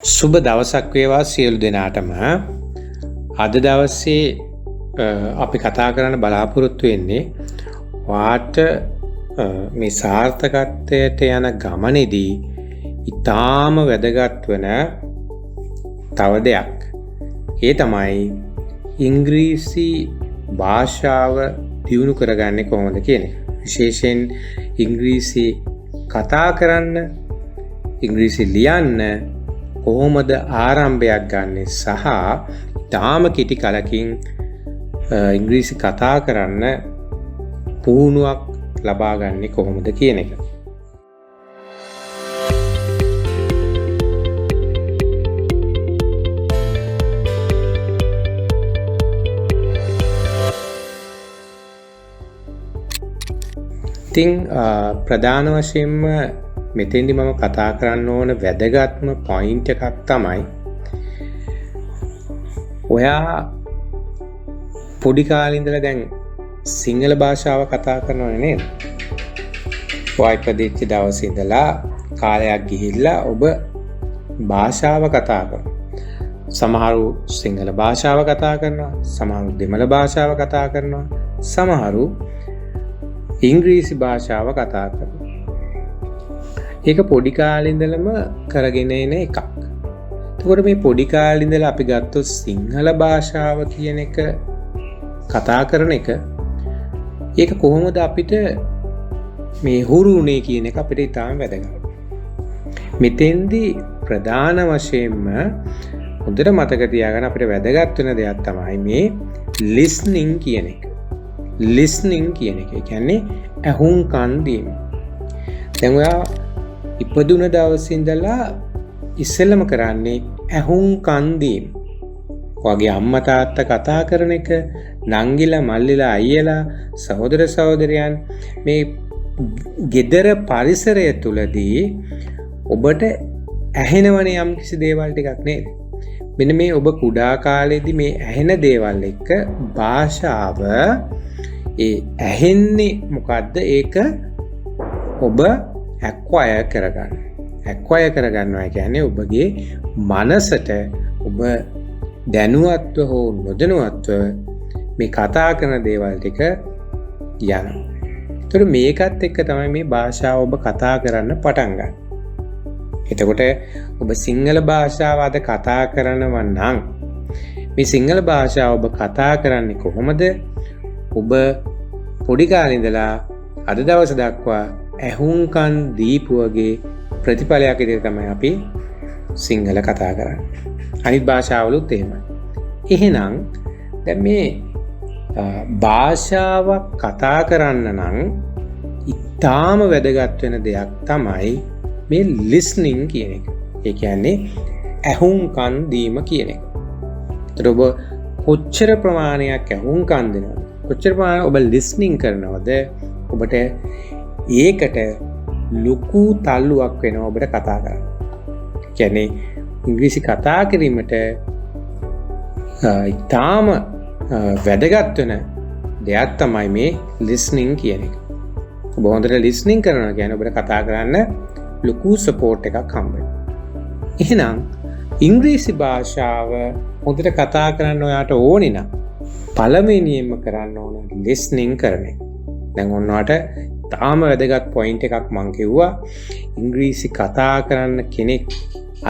සුබ දවසක් වේවා සියලු දෙනාටම. අද දවසේ අපි කතා කරන්න බලාපොරොත්තු වෙන්නේ වාට මේ සාර්ථකත්වයට යන ගමනේදී ඊටාම වැදගත් වෙන තව දෙයක්. ඒ තමයි ඉංග්‍රීසි භාෂාව දියුණු කරගන්නේ කොහොමද කියන එක. විශේෂයෙන් ඉංග්‍රීසි කතා කරන්න, ඉංග්‍රීසි ලියන්න කොහොමද ආරම්භයක් ගන්නෙ සහ ඊටාම කෙටි කලකින් ඉංග්‍රීසි කතා කරන්න පුහුණුවක් ලබා ගන්නෙ කොහොමද කියන එක. ඉතින් ප්‍රධාන වශයෙන්ම මෙතෙන්දි මම කතා කරන්න ඕන වැදගත්ම පොයින්ට් එකක් තමයි ඔයා පොඩි කාලේ ඉඳලා දැන් සිංහල භාෂාව කතා කරනවනේ නේද? ඔයා ඉපදිච්ච දවසේ ඉඳලා කාලයක් ගිහිල්ලා ඔබ භාෂාව කතා කරනවා. සමහරු සිංහල භාෂාව කතා කරනවා, සමහරු දෙමළ භාෂාව කතා කරනවා, සමහරු ඉංග්‍රීසි භාෂාව කතා කරනවා. ඒක පොඩි කාලේ ඉඳලම කරගෙන එන එකක්. එතකොට මේ පොඩි කාලේ ඉඳලා අපි ගත්තොත් සිංහල භාෂාව කියන එක කතා කරන එක, ඒක කොහොමද අපිට මේ හුරු වුනේ කියන එක අපිට ඉතාම වැදගත්. මෙතෙන්දී ප්‍රධාන වශයෙන්ම හොඳට මතක තියාගන්න අපිට වැදගත් වෙන දෙයක් තමයි මේ listening කියන එක. listening කියන එක කියන්නේ ඇහුම්කන් දීම. දැන් ඔයා ඉපදුන දවසේ ඉඳලා ඉස්සෙල්ලම කරන්නේ ඇහුම්කන් දීම. ඔයාගේ අම්මා තාත්තා කතා කරන එක, නංගිලා මල්ලිලා අයියලා සහෝදර සහෝදරයන් මේ ගෙදර පරිසරය තුලදී ඔබට ඇහෙනවනේ යම් කිසි දේවල් ටිකක් නේද? මෙන්න මේ ඔබ කුඩා කාලේදී මේ ඇහෙන දේවල් එක්ක භාෂාව ඇහෙන්නේ මොකද්ද? ඒක ඔබ acquire කරගන්න. acquire කරගන්නවා කියන්නේ ඔබගේ මනසට ඔබ දැනුවත්ව හෝ නොදැනුවත්ව මේ කතා කරන දේවල් ටික යනවා. ඒතර මේකත් එක්ක තමයි මේ භාෂාව ඔබ කතා කරන්න පටන් ගන්න. එතකොට ඔබ සිංහල භාෂාව අද කතා කරනවා නම් මේ සිංහල භාෂාව ඔබ කතා කරන්නේ කොහොමද? ඔබ පොඩි කාලේ ඉඳලා අද දවස දක්වා ඇහුම්කන් දීපුවගේ ප්‍රතිඵලයක් විදිහට තමයි අපි සිංහල කතා කරන්නේ. අනිත් භාෂාවලුත් එහෙමයි. එහෙනම් දැන් මේ භාෂාවක් කතා කරන්න නම් ඉතාම වැදගත් වෙන දෙයක් තමයි මේ listening කියන එක. ඒ කියන්නේ ඇහුම්කන් දීම කියන එක. ඒතර ඔබ කොච්චර ප්‍රමාණයක් ඇහුම්කන් දෙනවද? කොච්චර ප්‍රමාණයක් ඔබ listening කරනවද? ඔබට ඒකට ලොකු තල්ලුවක් වෙනවා ඔබට කතා කරන්න. කියන්නේ ඉංග්‍රීසි කතා කිරීමට ඉතාම වැදගත් වෙන දෙයක් තමයි මේ listening කියන එක. ඔබ හොඳට listening කරනවා කියන්නේ ඔබට කතා කරන්න ලොකු support එකක් හම්බ වෙනවා. එහෙනම් ඉංග්‍රීසි භාෂාව හොඳට කතා කරන්න ඔයාට ඕනේ නම් පළවෙනියෙන්ම කරන්න ඕන listening කරන එක. දැන් ඔන්නවට තාම වැදගත් පොයින්ට් එකක් මං කිව්වා. ඉංග්‍රීසි කතා කරන්න කෙනෙක්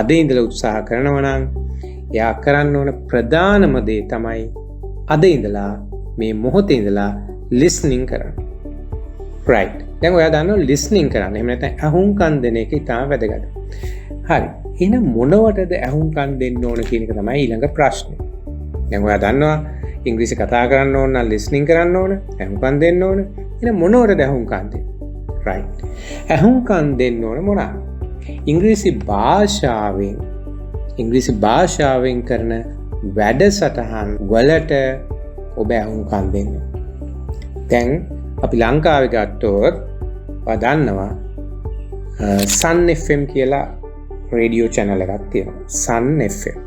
අද ඉඳලා උත්සාහ කරනවා නම් එයා කරන්න ඕන ප්‍රධානම දේ තමයි අද ඉඳලා මේ මොහොතේ ඉඳලා listening කරන්න. right. දැන් ඔයා දන්නවා listening කරන්න. එහෙම නැත්නම් අහුම්කන් දෙන එක ඉතාම වැදගත්. හරි. එහෙනම් මොනවටද අහුම්කන් දෙන්න ඕන කියන එක තමයි ඊළඟ ප්‍රශ්නේ. දැන් ඔයා දන්නවා ඉංග්‍රීසි කතා කරන්න ඕන නම් listening කරන්න ඕන, අහුම්කන් දෙන්න ඕන. එහෙනම් මොනවටද අහුම්කන් දෙන්නේ? right. අහුම්කන් දෙන්න ඕන මොනවා? ඉංග්‍රීසි භාෂාවෙන් කරන වැඩසටහන් වලට ඔබ අහුම්කන් දෙන්න. දැන් අපි ලංකාවේ ගත්තොත් ඔයා දන්නවා Sun FM කියලා රේඩියෝ channel එකක් තියෙනවා. Sun FM.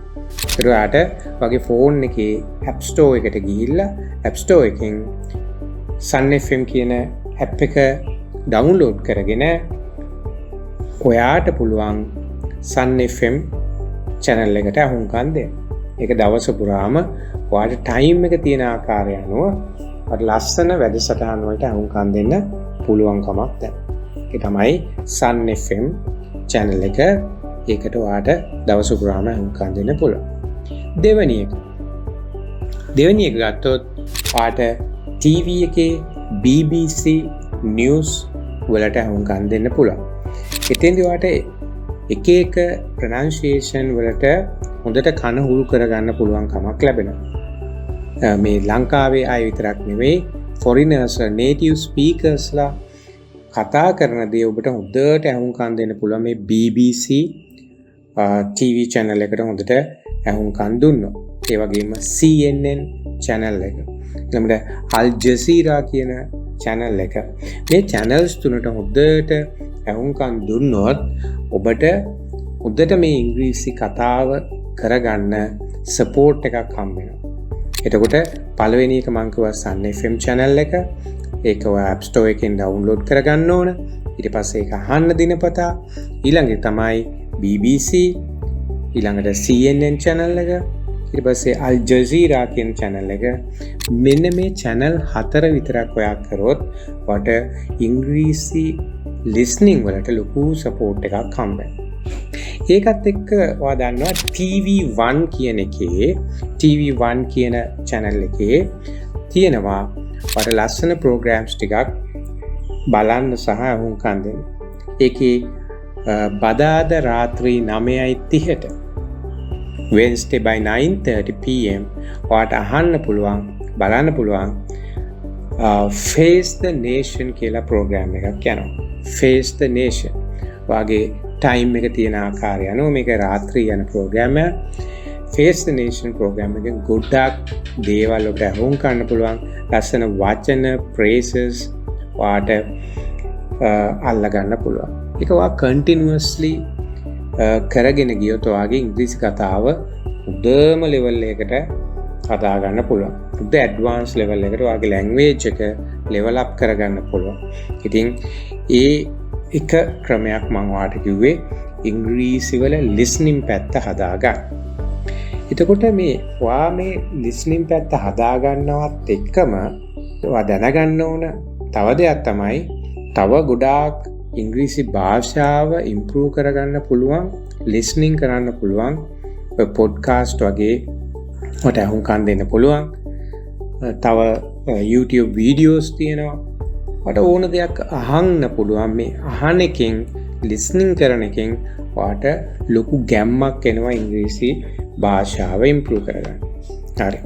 ඒකට වගේ ෆෝන් එකේ App Store එකට ගිහිල්ලා App Store එකෙන් Sun FM කියන app එක download කරගෙන ඔයාට පුළුවන් Sun FM channel එකට අහුම්කම් දෙන්න. ඒක දවස පුරාම ඔයාලට ටයිම් එක තියෙන ආකාරය අනුව ඔයාලට ලස්සන වැඩසටහන් වලට අහුම්කම් දෙන්න පුළුවන්කමක් දැන්. ඒක තමයි Sun FM channel එක. ඒකට ඔයාලට දවස පුරාම අහුම්කම් දෙන්න පුළුවන්. දෙවෙනි එක ගත්තොත් ඔයාලට TV එකේ BBC News වලට අහුම්කම් දෙන්න පුළුවන්. එතෙන්දී ඔයාලට එක එක pronunciation වලට හොඳට කන හුරු කරගන්න පුළුවන් කමක් ලැබෙනවා. මේ ලංකාවේ අය විතරක් නෙවෙයි foreigners native speakers ලා කතා කරන දේ ඔබට හොඳට අහුම්කම් දෙන්න පුළුවන් මේ BBC TV channel එකට හොඳට අහුම්කම් දුන්නොත්. ඒ වගේම CNN channel එක. ඊළඟට Al Jazeera කියන channel එක. මේ channels තුනට හොඳට අහුම්කම් දුන්නොත් ඔබට හොඳට මේ ඉංග්‍රීසි කතාව කරගන්න සපෝට් එකක් හම්බ වෙනවා. එතකොට පළවෙනි එක මම කිව්වා Sun FM channel එක. ඒක ඔය App Store එකෙන් download කරගන්න ඕන. ඊට පස්සේ ඒක අහන්න දිනපතා. ඊළඟට තමයි BBC, ඊළඟට CNN channel එක, ඊට පස්සේ Al Jazeera කියන channel එක. මෙන්න මේ channel 4 විතරක් ඔයා කරොත් ඔයාට ඉංග්‍රීසි listening වලට ලොකු support එකක් හම්බ වෙනවා. ඒකත් එක්ක ඔයා දන්නවා TV1 කියන එකේ TV1 කියන channel එකේ තියෙනවා ඔයාට ලස්සන programs ටිකක් බලන්න සහ අහුම්කම් දෙන්න. ඒකේ බදාදා රාත්‍රී 9:30ට Wednesday by 9:30 PM ඔයාට අහන්න පුළුවන් බලන්න පුළුවන් Face the Nation කියලා program එකක් යනවා. Face the Nation වාගේ ටයිම් එක තියෙන ආකාරය අනුව මේක රාත්‍රී යන ප්‍රෝග්‍රෑම් එක. Face the Nation ප්‍රෝග්‍රෑම් එකෙන් ගොඩක් දේවල් ඔබට අහුම් ගන්න පුළුවන්. ලස්සන වචන phrases වාට අල්ල ගන්න පුළුවන්. ඒක වා continuously කරගෙන ගියොත් ඔයාගේ ඉංග්‍රීසි කතාව උඩම level එකකට කතා ගන්න පුළුවන්. උඩ advanced level එකට ඔයාගේ language එක level up කරගන්න පුළුවන්. ඉතින් ඒ එක ක්‍රමයක් මම ඔයාලට කිව්වේ ඉංග්‍රීසි වල listening පැත්ත හදාගන්න. එතකොට මේ ඔයා මේ listening පැත්ත හදාගන්නවත් එක්කම ඔයා දැනගන්න ඕන තව දෙයක් තමයි තව ගොඩාක් ඉංග්‍රීසි භාෂාව improve කරගන්න පුළුවන් listening කරන්න පුළුවන් podcast වගේ ඔයාට අහුම්කම් දෙන්න පුළුවන්. තව YouTube videos තියෙනවා. ඔයාට ඕන දෙයක් අහන්න පුළුවන්. මේ අහන එකෙන් listening කරන එකෙන් ඔයාට ලොකු ගැම්මක් එනවා ඉංග්‍රීසි භාෂාව improve කරගන්න. හරි.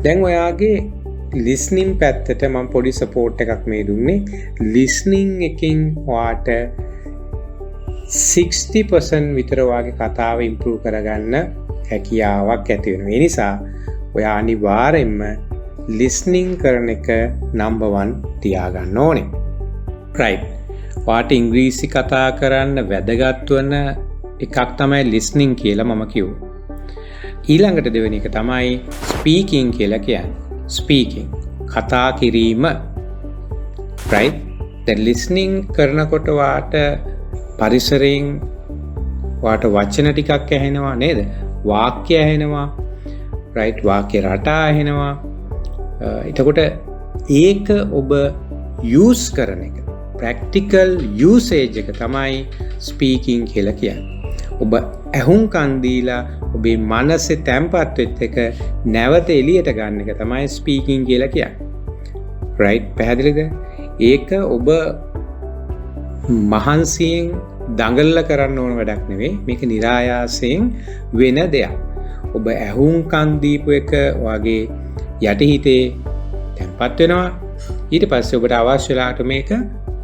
දැන් ඔයාගේ listening පැත්තට මම පොඩි support එකක් මේ දුන්නේ. listening එකෙන් ඔයාට 60% විතර ඔයාගේ කතාව improve කරගන්න හැකියාවක් ඇති වෙනවා. ඒ නිසා ඔයා අනිවාර්යෙන්ම listening කරන එක number 1 තියාගන්න ඕනේ. right. ඔයාට ඉංග්‍රීසි කතා කරන්න වැදගත් වෙන එකක් තමයි listening කියලා මම කිව්වා. ඊළඟට දෙවෙනි එක තමයි speaking කියලා කියන්නේ. speaking කතා කිරීම. right. දැන් listening කරනකොට ඔයාට පරිසරයෙන් ඔයාට වචන ටිකක් ඇහෙනවා නේද? වාක්‍ය ඇහෙනවා. right. වාක්‍ය රටා ඇහෙනවා. එතකොට ඒක ඔබ use කරන එක practical usage එක තමයි speaking කියලා කියන්නේ. ඔබ ඇහුම්කන් දීලා ඔබේ මනසේ තැම්පත් වෙච්ච එක නැවත එළියට ගන්න එක තමයි speaking කියලා කියන්නේ. right. පැහැදිලිද? ඒක ඔබ මහන්සියෙන් දඟලලා කරන්න ඕන වැඩක් නෙවෙයි. මේක નિરાයාසයෙන් වෙන දෙයක්. ඔබ ඇහුම්කන් දීපු එක වගේ යටිහිතේ තැම්පත් වෙනවා. ඊට පස්සේ ඔබට අවශ්‍ය වෙලාවට මේක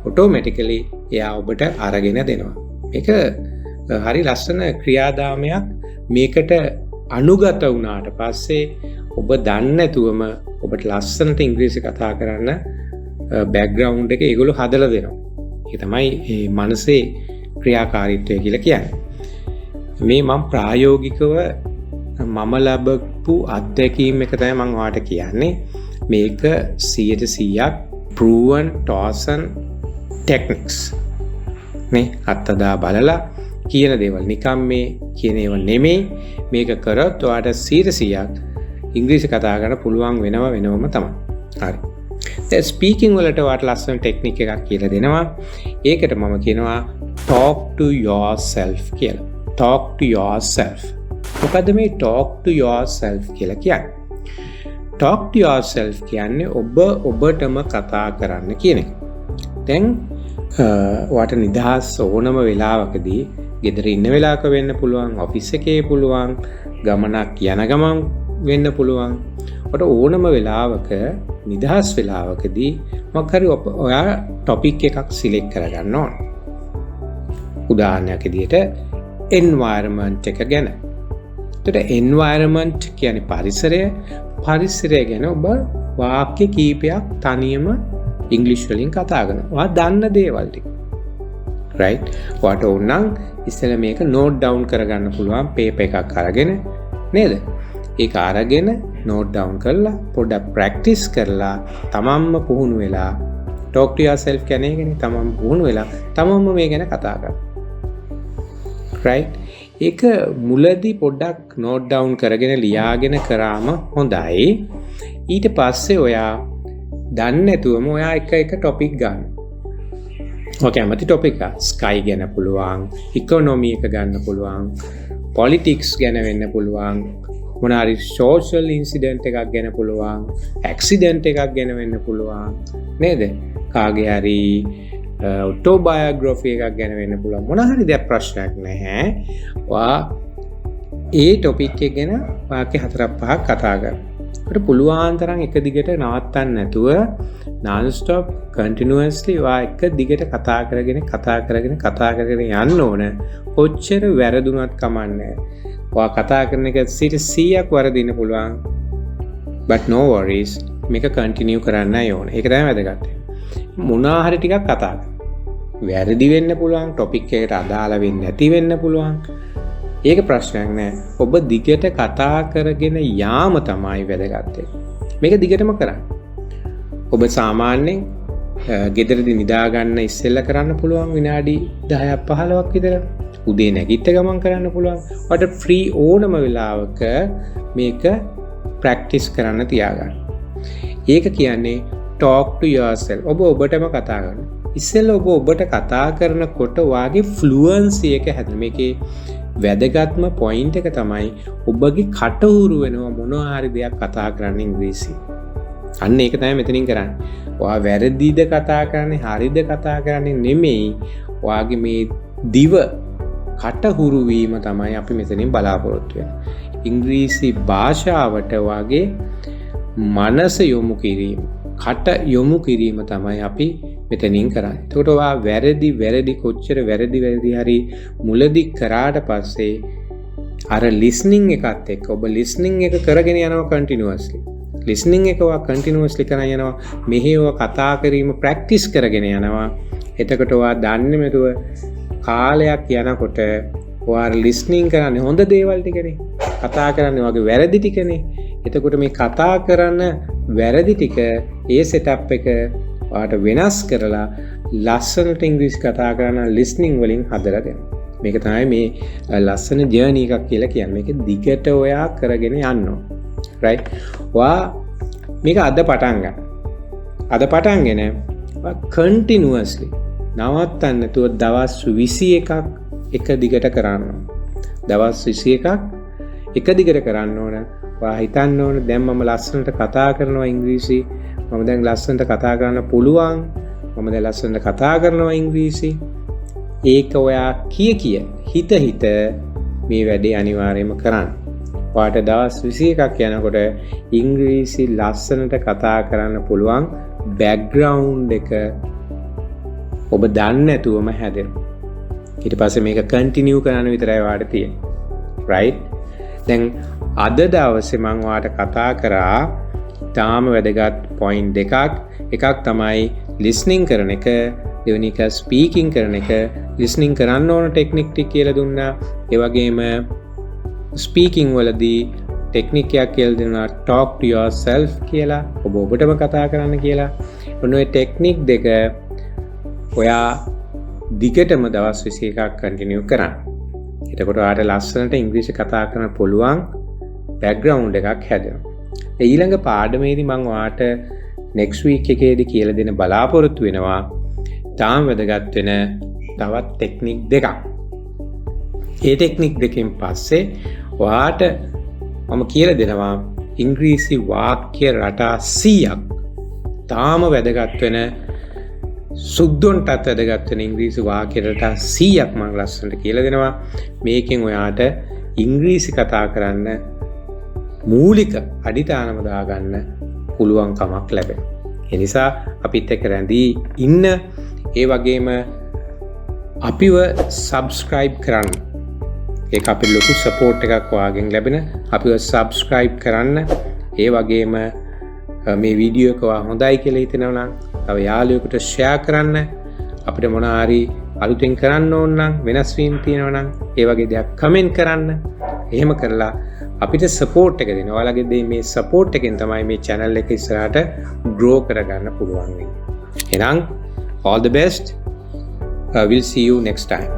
ඔටෝමැටිකලි එයා ඔබට අරගෙන දෙනවා. මේක හරි ලස්සන ක්‍රියාදාමයක්. මේකට අනුගත වුණාට පස්සේ ඔබ දන්නේ නැතුවම ඔබට ලස්සනට ඉංග්‍රීසි කතා කරන්න බෑග්ග්‍රවුන්ඩ් එක ඒගොල්ලෝ හදලා දෙනවා. ඒක තමයි මේ මනසේ ක්‍රියාකාරීත්වය කියලා කියන්නේ. මේ මම ප්‍රායෝගිකව මම ලැබපු අත්දැකීම් එක තමයි මම ඔයාලට කියන්නේ. මේක 100% proven Dawson techniques. මේ අත්දා බලලා කියන දේවල් නිකම් මේ කියන ඒවා නෙමෙයි. මේක කරොත් ඔයාට 100% ඉංග්‍රීසි කතා කරන්න පුළුවන් වෙනවම තමයි. හරි. දැන් ස්පීකින් වලට ඔයාට ලස්සන ටෙක්නික් එකක් කියලා දෙනවා. ඒකට මම කියනවා talk to yourself කියලා. talk to yourself. මොකද මේ talk to yourself කියලා කියන්නේ? talk to yourself කියන්නේ ඔබටම කතා කරන්න කියන එක. දැන් ඔයාට නිදහස් ඕනම වෙලාවකදී ගෙදර ඉන්න වෙලාවක වෙන්න පුළුවන්, ඔෆිස් එකේ පුළුවන්, ගමනක් යන ගමන් වෙන්න පුළුවන්. ඔයාට ඕනම වෙලාවක නිදහස් වෙලාවකදී මොකක් හරි ඔයා ටොපික් එකක් සිලෙක්ට් කරගන්න ඕන. උදාහරණයක් විදිහට environment එක ගැන. එතකොට environment කියන්නේ පරිසරය ගැන ඔබ වාක්‍ය කීපයක් තනියම ඉංග්‍රීසි වලින් කතා කරනවා. ඔයා දන්න දේවල් ටික. right? ඔයාට ඕන නම් ඉස්සෙල්ලා මේක note down කරගන්න පුළුවන් paper එකක් අරගෙන නේද? ඒක අරගෙන note down කරලා පොඩ්ඩක් practice කරලා තමන්ම පුහුණු වෙලා talk to yourself කියන්නේ ඒකනේ. තමන්ම පුහුණු වෙලා තමන්ම මේ ගැන කතා කරන්න. right? ඒක මුලදී පොඩ්ඩක් note down කරගෙන ලියාගෙන කරාම හොඳයි. ඊට පස්සේ ඔයා දන්නේ නැතුවම ඔයා එක topic ගන්න. ඔකේ අමති topic එක sky ගැන පුළුවන්, economy එක ගන්න පුළුවන්, politics ගැන වෙන්න පුළුවන්, මොනාරි social incident එකක් ගැන පුළුවන්, accident එකක් ගැන වෙන්න පුළුවන් නේද? කාගේ හරි autobiography එකක් ගැන වෙන්න පුළුවන්. මොන හරි දෙයක් ප්‍රශ්නයක් නැහැ. ඔයා ඒ topic එක ගැන වාක්‍ය 4-5ක් කතා කරන්න. අපිට පුළුවන් තරම් එක දිගට නවත්තන්න නැතුව non stop continuously ඔයා එක දිගට කතා කරගෙන යන්න ඕන. කොච්චර වැරදුනත් කමන්නේ. ඔයා කතා කරන එක 100ක් වරදින්න පුළුවන්. but no worries. මේක continue කරන්නයි ඕන. ඒක තමයි වැදගත්. මොනවා හරි ටිකක් කතා කරන්න. වැරදි වෙන්න පුළුවන්, topic එකට අදාළ වෙන්නේ නැති වෙන්න පුළුවන්. ඒක ප්‍රශ්නයක් නෑ. ඔබ දිගට කතා කරගෙන යාම තමයි වැදගත්. මේක දිගටම කරන්න. ඔබ සාමාන්‍යයෙන් ගෙදරදී නිදා ගන්න ඉස්සෙල්ලා කරන්න පුළුවන් විනාඩි 10ක් 15ක් විතර. උදේ නැගිට ගමන් කරන්න පුළුවන්. ඔයාලට ෆ්‍රී ඕනම වෙලාවක මේක ප්‍රැක්ටිස් කරන්න තියාගන්න. ඒක කියන්නේ talk to yourself. ඔබටම කතා කරන්න. ඉස්සෙල්ලා ඔබට කතා කරනකොට වාගේ ෆ්ලුවන්සි එක හැදෙන. මේකේ වැදගත්ම පොයින්ට් එක තමයි ඔබගේ කටහුරු වෙනවා මොනවා හරි දෙයක් කතා කරන්න ඉංග්‍රීසි. අන්න ඒක තමයි මෙතනින් කරන්නේ. ඔයා වැරදිද කතා කරන්නේ හරිද කතා කරන්නේ නෙමෙයි. ඔයාගේ මේ දිව කටහුරු වීම තමයි අපි මෙතනින් බලාපොරොත්තු වෙන්නේ. ඉංග්‍රීසි භාෂාවට ඔයාගේ මනස යොමු කිරීම, කට යොමු කිරීම තමයි අපි මෙතනින් කරන්නේ. එතකොට ඔයා වැරදි කොච්චර වැරදි හරි මුලදී කරාට පස්සේ අර listening එකත් එක්ක ඔබ listening එක කරගෙන යනවා continuously. listening එක ඔයා continuously කරගෙන යනවා. මෙහෙව කතා කිරීම practice කරගෙන යනවා. එතකොට ඔයා දන්නේ නැතුව කාලයක් යනකොට ඔයා listening කරන්නේ හොඳ දේවල් ටිකනේ. කතා කරන්නේ වගේ වැරදි ටිකනේ. එතකොට මේ කතා කරන වැරදි ටික ඒ setup එක ඔයාට වෙනස් කරලා ලස්සනට ඉංග්‍රීසි කතා කරන listening වලින් හදලා දෙනවා. මේක තමයි මේ ලස්සන ජර්නි එකක් කියලා කියන්නේ. මේක දිගට ඔයා කරගෙන යන්න ඕන. right? ඔයා මේක අද පටන් ගන්න. අද පටන්ගෙන continuously නවත්තන්න නැතුව දවස් 21ක් එක දිගට කරන්න ඕන. දවස් 21ක් එක දිගට කරන්න ඕන. ඔයා හිතන්න ඕන දැන් මම ලස්සනට කතා කරනවා ඉංග්‍රීසි. මම දැන් ලස්සනට කතා කරන්න පුළුවන්. මම දැන් ලස්සනට කතා කරනවා ඉංග්‍රීසි. ඒක ඔයා හිත මේ වැඩේ අනිවාර්යයෙන්ම කරන්න. ඔයාට දවස් 21ක් යනකොට ඉංග්‍රීසි ලස්සනට කතා කරන්න පුළුවන් බෑග්ග්‍රවුන්ඩ් එක ඔබ දන්නේ නැතුවම හැදෙනවා. ඊට පස්සේ මේක කන්ටිනියු කරන්න විතරයි ඔයාට තියෙන්නේ. right? දැන් අද දවසේ මම ඔයාට කතා කරා තාම වැදගත් පොයින්ට් දෙකක්. එකක් තමයි listening කරන එක, දෙවෙනි එක speaking කරන එක. listening කරන්න ඕන ටෙක්නික් ටික කියලා දුන්නා. ඒ වගේම speaking වලදී ටෙක්නික් එකක් කියලා දුන්නා talk to yourself කියලා. ඔබටම කතා කරන්න කියලා. ඔන්න ඔය ටෙක්නික් දෙක ඔයා දිගටම දවස් 21ක් කන්ටිනියු කරන්න. එතකොට ඔයාට ලස්සනට ඉංග්‍රීසි කතා කරන්න පුළුවන් බෑග්ග්‍රවුන්ඩ් එකක් හැදෙනවා. ඊළඟ පාඩමේදී මම ඔයාට next week එකේදී කියලා දෙන්න බලාපොරොත්තු වෙනවා තාම වැදගත් වෙන තවත් ටෙක්නික් දෙකක්. ඒ ටෙක්නික් දෙකෙන් පස්සේ ඔයාට මම කියලා දෙනවා ඉංග්‍රීසි වාක්‍ය රටා 100ක් තාම වැදගත් වෙන සුද්දොන්ටත් වැදගත් වෙන ඉංග්‍රීසි වාක්‍ය රටා 100ක් මම ලස්සනට කියලා දෙනවා. මේකෙන් ඔයාට ඉංග්‍රීසි කතා කරන්න මූලික අඩිතානම දාගන්න පුළුවන් කමක් ලැබෙනවා. ඒ නිසා අපිත් එක්ක රැඳී ඉන්න, ඒ වගේම අපිව subscribe කරන්න. ඒක අපේ ලොකු support එකක් ඔයාගෙන් ලැබෙන. අපිව subscribe කරන්න. ඒ වගේම මේ වීඩියෝ එක ඔයා හොඳයි කියලා හිතනවා නම් තව යාළුවෙකුට share කරන්න. අපිට මොන හරි අලුතෙන් කරන්න ඕන නම්, වෙනස් වීම් තියෙනවා නම් ඒ වගේ දේක් comment කරන්න. එහෙම කරලා අපිට support එක දෙන්න. ඔයාලගේ මේ support එකෙන් තමයි මේ channel එක ඉස්සරහට grow කරගන්න පුළුවන් වෙන්නේ. එහෙනම් all the best. We'll see you next time.